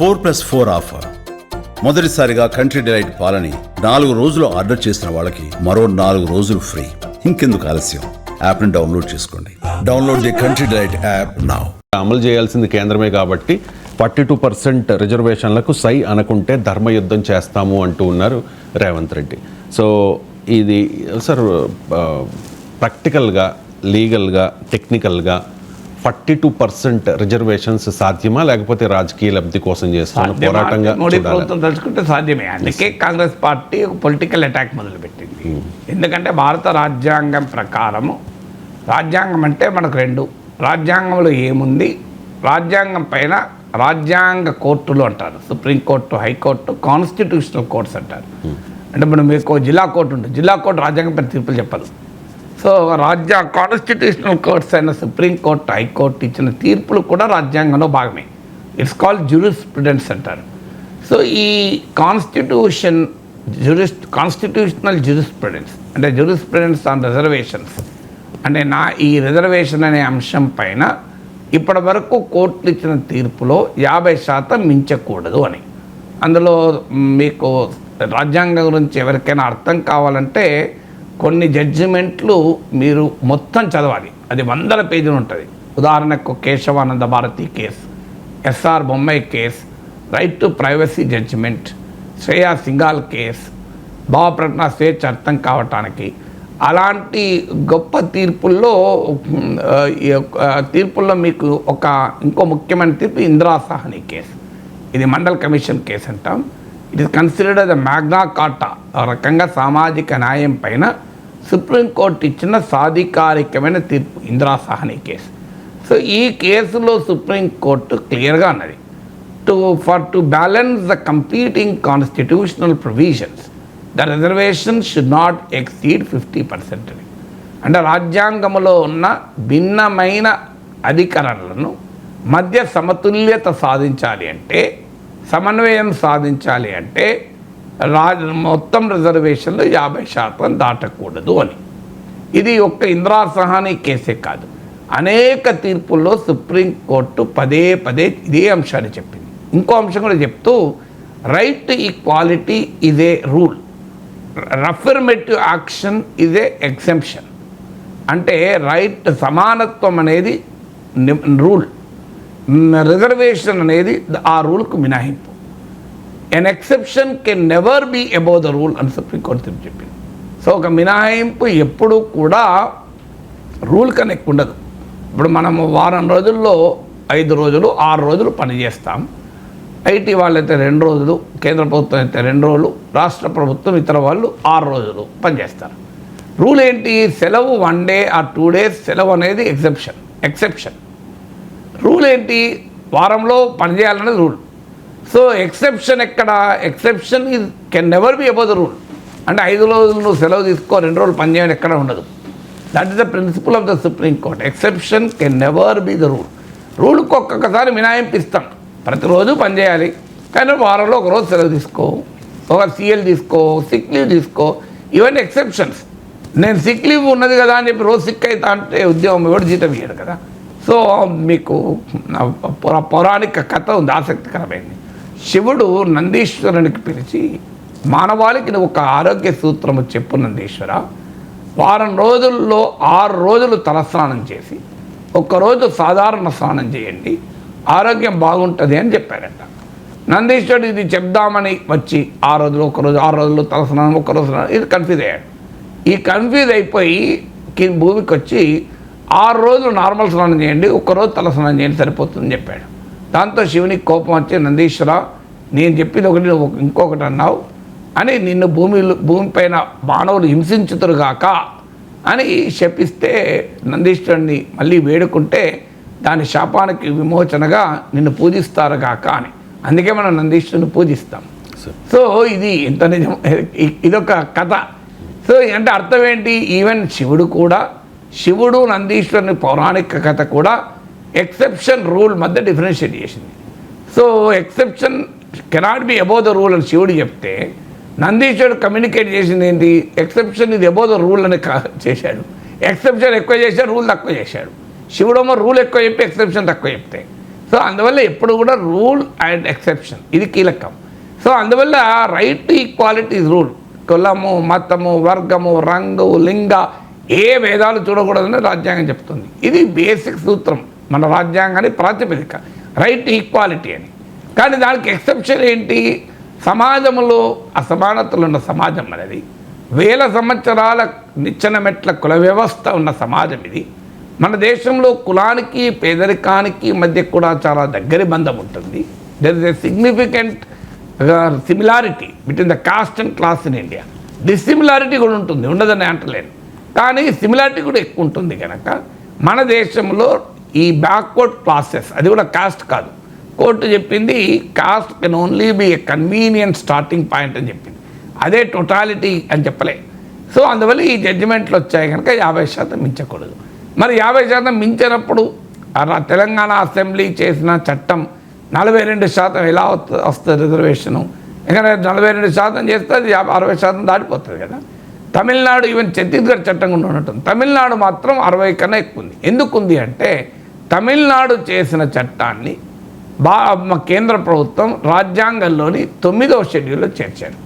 4+4 offer. మొదటిసారిగా country delight పాలని 4 రోజులు ఆర్డర్ చేసిన వాళ్ళకి మరో 4 రోజులు ఫ్రీ. ఇంకెందుకు ఆలస్యం, యాప్ని డౌన్లోడ్ చేసుకోండి. Download the country delight app now. అమలు చేయాల్సింది కేంద్రమే కాబట్టి 42% రిజర్వేషన్లకు సై అనుకుంటే ధర్మయుద్ధం చేస్తాము అంటూ ఉన్నారు రేవంత్ రెడ్డి. సో ఇది సార్ ప్రాక్టికల్గా, లీగల్గా, టెక్నికల్గా 42% రిజర్వేషన్స్ సాధ్యమా, లేకపోతే రాజకీయ లబ్ధి కోసం చేస్తున్న పోరాటంగా మోడీ ప్రభుత్వం తలుచుకుంటే సాధ్యమే. అందుకే కాంగ్రెస్ పార్టీ ఒక పొలిటికల్ అటాక్ మొదలుపెట్టింది. ఎందుకంటే భారత రాజ్యాంగం ప్రకారము, రాజ్యాంగం అంటే మనకు రెండు, రాజ్యాంగంలో ఏముంది, రాజ్యాంగం పైన రాజ్యాంగ కోర్టులు అంటారు, సుప్రీంకోర్టు, హైకోర్టు, కాన్స్టిట్యూషనల్ కోర్ట్స్ అంటారు. అంటే మనం మీకు జిల్లా కోర్టు ఉంటుంది, జిల్లా కోర్టు రాజ్యాంగం పైన తీర్పులు చెప్పదు. సో కాన్స్టిట్యూషనల్ కోర్ట్స్ అయిన సుప్రీంకోర్టు, హైకోర్టు ఇచ్చిన తీర్పులు కూడా రాజ్యాంగంలో భాగమే. ఇట్స్ కాల్డ్ జ్యూరిస్ప్రుడెన్స్ అంటారు. సో ఈ కాన్స్టిట్యూషనల్ జ్యూరిస్ప్రుడెన్స్ అంటే జ్యూరిస్ప్రుడెన్స్ ఆన్ రిజర్వేషన్స్ అంటే ఈ రిజర్వేషన్ అనే అంశం పైన ఇప్పటి వరకు కోర్టులు ఇచ్చిన తీర్పులో 50% మించకూడదు అని. అందులో మీకు రాజ్యాంగం గురించి ఎవరికైనా అర్థం కావాలంటే కొన్ని జడ్జిమెంట్లు మీరు మొత్తం చదవాలి, అది 100 పేజీలు ఉంటుంది. ఉదాహరణకు Kesavananda Bharati case, S R Bommai case, right to privacy judgment, Shreya Singhal case, భావప్రకటన స్వేచ్ఛ అర్థం కావటానికి. అలాంటి గొప్ప తీర్పుల్లో మీకు ఇంకో ముఖ్యమైన తీర్పు ఇందిరా సాహ్ని కేసు. ఇది మండల్ కమిషన్ కేసు అంటాం. It is considered as a Magna Carta. ఆ రకంగా సామాజిక న్యాయం పైన సుప్రీంకోర్టు ఇచ్చిన సాధికారికమైన తీర్పు ఇందిరా సాహ్ని కేసు. సో ఈ కేసులో సుప్రీంకోర్టు క్లియర్గా అన్నది, to balance the competing constitutional provisions the reservation should not exceed 50% అని. అంటే రాజ్యాంగంలో ఉన్న భిన్నమైన అధికరణలను మధ్య సమతుల్యత సాధించాలి అంటే, సమన్వయం సాధించాలి అంటే మొత్తం రిజర్వేషన్లు 50% దాటకూడదు అని. ఇది ఒక్క ఇందిరా సాహ్ని కేసే కాదు, అనేక తీర్పుల్లో సుప్రీంకోర్టు పదే ఇదే అంశాన్ని చెప్పింది. ఇంకో అంశం కూడా చెప్తూ, right to equality is a rule, affirmative action is a exemption. అంటే రైట్ సమానత్వం అనేది రూల్, రిజర్వేషన్ అనేది ఆ రూల్కు మినహాయింపు. An exception can never be above the rule అని సుప్రీంకోర్టు తీర్పు చెప్పింది. సో ఒక మినహాయింపు ఎప్పుడూ కూడా రూల్ కన్నా ఎక్కువ ఉండదు. ఇప్పుడు మనము వారం రోజుల్లో 5 రోజులు 6 రోజులు పనిచేస్తాం. ఐటీ వాళ్ళైతే 2 రోజులు, కేంద్ర ప్రభుత్వం అయితే 2 రోజులు, రాష్ట్ర ప్రభుత్వం ఇతర వాళ్ళు 6 రోజులు పనిచేస్తారు. రూల్ ఏంటి? సెలవు 1 డే ఆర్ 2 days సెలవు అనేది ఎక్సెప్షన్. రూల్ ఏంటి? వారంలో పనిచేయాలనేది రూల్. సో ఎక్సెప్షన్ ఎక్కడ? Exception can never B above the rule. అంటే 5 రోజులు నువ్వు సెలవు తీసుకో, 2 రోజులు పనిచేయని ఎక్కడ ఉండదు. That is the principle of the supreme court. Exception can never be the rule. రూల్కి ఒక్కొక్కసారి మినహాయింపు ఇస్తాం, ప్రతిరోజు పనిచేయాలి, కానీ వారంలో ఒక రోజు సెలవు తీసుకో, ఒక CL తీసుకో, సిక్ లీవ్ తీసుకో, ఇవన్నీ ఎక్సెప్షన్స్. నేను సిక్ లీవ్ ఉన్నది కదా అని చెప్పి రోజు సిక్ అవుతా అంటే ఉద్యోగం ఎవరు జీతం ఇయ్యడు కదా. సో మీకు పౌరాణిక కథ ఉంది, ఆసక్తికరమైంది. శివుడు నందీశ్వరునికి పిలిచి, మానవాళికి నువ్వు ఒక ఆరోగ్య సూత్రము చెప్పు నందీశ్వర, వారం రోజుల్లో 6 రోజులు తలస్నానం చేసి ఒక్కరోజు సాధారణ స్నానం చేయండి, ఆరోగ్యం బాగుంటుంది అని చెప్పారట. నందీశ్వరుడు ఇది చెప్దామని వచ్చి 6 రోజులు, 6 రోజులు తలస్నానం, 1 రోజు స్నానం, ఇది కన్ఫ్యూజ్ అయ్యాడు. ఈ కన్ఫ్యూజ్ అయిపోయి భూమికి వచ్చి 6 రోజులు నార్మల్ స్నానం చేయండి, 1 రోజు తల స్నానం చేయండి సరిపోతుందని చెప్పాడు. దాంతో శివునికి కోపం వచ్చి, నందీశ్వర నేను చెప్పింది ఒకటి, నువ్వు ఇంకొకటి అన్నావు అని నిన్ను భూమిపైన మానవులు హింసించుతురుగాక అని శపిస్తే, నందీశ్వరుని మళ్ళీ వేడుకుంటే దాని శాపానికి విమోచనగా నిన్ను పూజిస్తారుగాక అని. అందుకే మనం నందీశ్వరుని పూజిస్తాం. సో ఇది ఇంత నిజం, ఇదొక కథ. సో అంటే అర్థం ఏంటి? ఈవెన్ శివుడు నందీశ్వరుని పౌరాణిక కథ కూడా ఎక్సెప్షన్ రూల్ మధ్య డిఫరెన్షియేట్ చేసింది. So exception cannot be above the rule అని శివుడు చెప్తే, నందీశ్వరుడు కమ్యూనికేట్ చేసింది ఏంటి? ఎక్సెప్షన్ ఇది అబౌవ్ ద రూల్ అని చేశాడు. ఎక్సెప్షన్ ఎక్కువ చేశాడు, రూల్ తక్కువ చేశాడు. శివుడేమో రూల్ ఎక్కువ చెప్పి ఎక్సెప్షన్ తక్కువ చెప్తే, సో అందువల్ల ఎప్పుడు కూడా రూల్ అండ్ ఎక్సెప్షన్ ఇది కీలకం. సో అందువల్ల right to equality is rule. కులము, మతము, వర్గము, రంగు, లింగ ఏ భేదాలు చూడకూడదని రాజ్యాంగం చెప్తుంది. ఇది బేసిక్ సూత్రం మన రాజ్యాంగాన్ని ప్రాతిపదిక, రైట్ టు ఈక్వాలిటీ అని. కానీ దానికి ఎక్సెప్షన్ ఏంటి? సమాజంలో అసమానతలు ఉన్న సమాజం అనేది, వేల సంవత్సరాల నిచ్చెన మెట్ల కుల వ్యవస్థ ఉన్న సమాజం ఇది. మన దేశంలో కులానికి పేదరికానికి మధ్య కూడా చాలా దగ్గరి బంధం ఉంటుంది. There is a significant similarity between the caste and class in India. Dissimilarity కూడా ఉంటుంది, ఉండదని అంటలేను, కానీ సిమిలారిటీ కూడా ఎక్కువ ఉంటుంది. కనుక మన దేశంలో ఈ బ్యాక్వర్డ్ క్లాసెస్, అది కూడా కాస్ట్ కాదు, కోర్టు చెప్పింది cost can only B a convenient starting point అని చెప్పింది, అదే టోటాలిటీ అని చెప్పలే. సో అందువల్ల ఈ జడ్జిమెంట్లు వచ్చాయి కనుక 50% మించకూడదు. మరి 50% మించినప్పుడు తెలంగాణ అసెంబ్లీ చేసిన చట్టం 42% ఎలా వస్తుంది రిజర్వేషను? ఎందుకంటే 42% చేస్తే అది 60% దాటిపోతుంది కదా. తమిళనాడు, ఈవెన్ ఛత్తీస్గఢ్ చట్టం కూడా ఉంటుంది, తమిళనాడు మాత్రం 60 కన్నా ఎక్కువ ఉంది. ఎందుకుంది అంటే తమిళనాడు చేసిన చట్టాన్ని కేంద్ర ప్రభుత్వం రాజ్యాంగంలోని 9వ షెడ్యూల్లో చేర్చారు.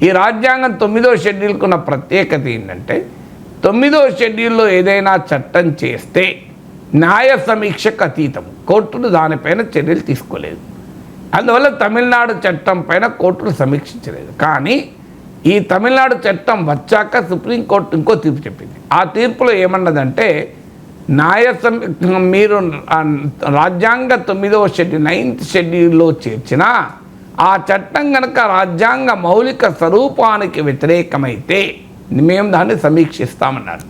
ఈ రాజ్యాంగం 9వ షెడ్యూల్కి ఉన్న ప్రత్యేకత ఏంటంటే 9వ షెడ్యూల్లో ఏదైనా చట్టం చేస్తే న్యాయ సమీక్షకు అతీతం, కోర్టులు దానిపైన చర్యలు తీసుకోలేదు. అందువల్ల తమిళనాడు చట్టం పైన కోర్టులు సమీక్షించలేదు. కానీ ఈ తమిళనాడు చట్టం వచ్చాక సుప్రీంకోర్టు ఇంకో తీర్పు చెప్పింది. ఆ తీర్పులో ఏమన్నదంటే మీరు రాజ్యాంగ 9వ షెడ్యూల్ 9th షెడ్యూల్లో చేర్చిన ఆ చట్టం కనుక రాజ్యాంగ మౌలిక స్వరూపానికి వ్యతిరేకమైతే మేము దాన్ని సమీక్షిస్తామన్నారు.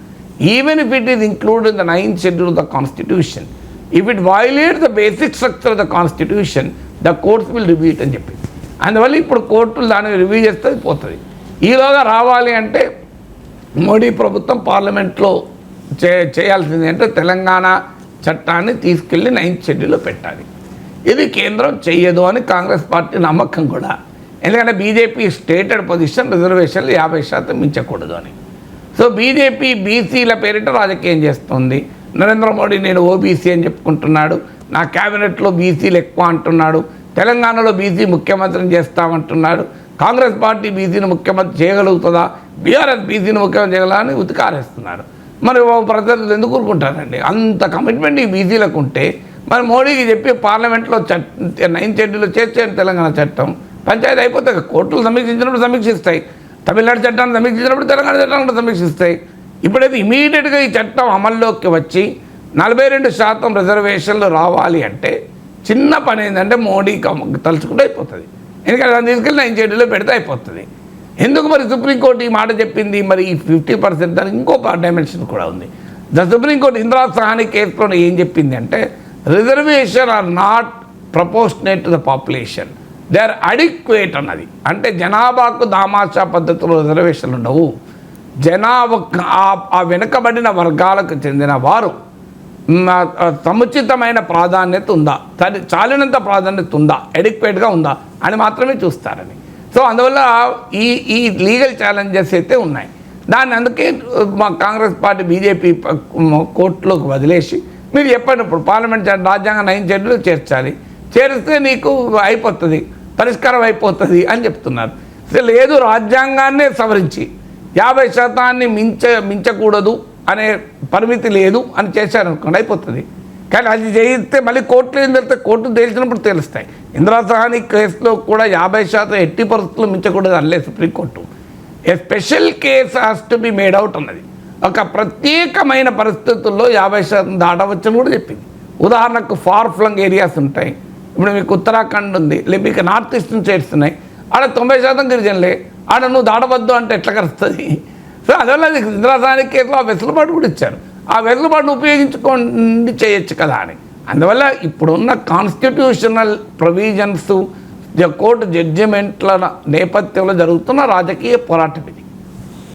Even if it is include in the 9th schedule of the constitution, if it violate the basic structure of the constitution, the courts will review it అని చెప్పింది. అందువల్ల ఇప్పుడు కోర్టులు దాన్ని రివ్యూ చేస్తే పోతుంది. ఈలోగా రావాలి అంటే మోడీ ప్రభుత్వం పార్లమెంట్లో చేయాల్సింది అంటే తెలంగాణ చట్టాన్ని తీసుకెళ్ళి 9th షెడ్యూల్లో పెట్టాలి. ఇది కేంద్రం చెయ్యదు అని కాంగ్రెస్ పార్టీ నమ్మకం కూడా. ఎందుకంటే బీజేపీ స్టేటెడ్ పొజిషన్ రిజర్వేషన్లు 50% మించకూడదు అని. సో బీజేపీ బీసీల పేరిట రాజకీయం చేస్తుంది. నరేంద్ర మోడీ నేను ఓబీసీ అని చెప్పుకుంటున్నాడు, నా క్యాబినెట్లో బీసీలు ఎక్కువ అంటున్నాడు, తెలంగాణలో బీసీ ముఖ్యమంత్రిని చేస్తామంటున్నాడు. కాంగ్రెస్ పార్టీ బీసీని ముఖ్యమంత్రి చేయగలుగుతుందా, బీఆర్ఎస్ బీసీని ముఖ్యమంత్రి చేయగలరా అని ఉతికారేస్తున్నారు. మరి ప్రజలు ఎందుకు ఊరుకుంటారండి? అంత కమిట్మెంట్ ఈ బీసీలకు ఉంటే మరి మోడీకి చెప్పి పార్లమెంట్లో 9th షెడ్యూల్లో చేర్చేయండి తెలంగాణ చట్టం, పంచాయతీ అయిపోతాయి. కోర్టులు సమీక్షించినప్పుడు సమీక్షిస్తాయి, తమిళనాడు చట్టాన్ని సమీక్షించినప్పుడు తెలంగాణ చట్టాన్ని కూడా సమీక్షిస్తాయి. ఇప్పుడైతే ఇమీడియట్గా ఈ చట్టం అమల్లోకి వచ్చి 42% రిజర్వేషన్లు రావాలి అంటే చిన్న పని ఏంటంటే మోడీ తలుచుకుంటే అయిపోతుంది. ఎందుకంటే దాన్ని తీసుకెళ్ళి 9th షెడ్యూల్లో పెడితే అయిపోతుంది. ఎందుకు మరి సుప్రీంకోర్టు ఈ మాట చెప్పింది? మరి ఈ 50% దానికి ఇంకో డైమెన్షన్ కూడా ఉంది. ద సుప్రీంకోర్టు ఇందిరా సహాని కేసులో ఏం చెప్పింది అంటే reservation are not proportionate to the population, they are adequate అన్నది. అంటే జనాభాకు దామాషా పద్ధతిలో రిజర్వేషన్లు ఉండవు. ఆ వెనుకబడిన వర్గాలకు చెందిన వారు సముచితమైన ప్రాధాన్యత ఉందా, చాలినంత ప్రాధాన్యత ఉందా, అడిక్వేట్గా ఉందా అని మాత్రమే చూస్తారని. సో అందువల్ల ఈ లీగల్ ఛాలెంజెస్ అయితే ఉన్నాయి. దాన్ని అందుకే మా కాంగ్రెస్ పార్టీ బీజేపీ కోర్టులోకి వదిలేసి మీరు చెప్పినప్పుడు పార్లమెంట్ రాజ్యాంగ 9th షెడ్యూల్ చేర్చాలి, చేరిస్తే నీకు అయిపోతుంది, పరిష్కారం అయిపోతుంది అని చెప్తున్నారు. లేదు రాజ్యాంగాన్నే సవరించి 50% మించకూడదు అనే పరిమితి లేదు అని చేశారనుకోండి అయిపోతుంది. కానీ అది చేయిస్తే మళ్ళీ కోర్టులు ఏం తెలిస్తే కోర్టు తేల్చినప్పుడు తెలుస్తాయి. ఇందిరా సహాని కేసులో కూడా 50% ఎట్టి పరిస్థితులు మించకూడదు అనలేదు supreme court. A special case has to be made out అన్నది. ఒక ప్రత్యేకమైన పరిస్థితుల్లో 50% దాటవచ్చని కూడా చెప్పింది. ఉదాహరణకు ఫార్ ఫ్లంగ్ ఏరియాస్ ఉంటాయి, ఇప్పుడు మీకు ఉత్తరాఖండ్ ఉంది, లేదు మీకు నార్త్ ఈస్టర్న్ స్టేట్స్ ఉన్నాయి, ఆడ 90% గిరిజనులే, ఆడ నువ్వు దాటవద్దు అంటే ఎట్లా కలుస్తుంది? సో అందువల్ల ఇందిరా సహాని కేసులో ఆ వెసులుబాటు కూడా ఇచ్చారు. ఆ వెసులుబాటును ఉపయోగించుకోండి చేయొచ్చు కదా అని. అందువల్ల ఇప్పుడున్న కాన్స్టిట్యూషనల్ ప్రొవిజన్స్ కోర్టు జడ్జిమెంట్ల నేపథ్యంలో జరుగుతున్న రాజకీయ పోరాటం ఇది.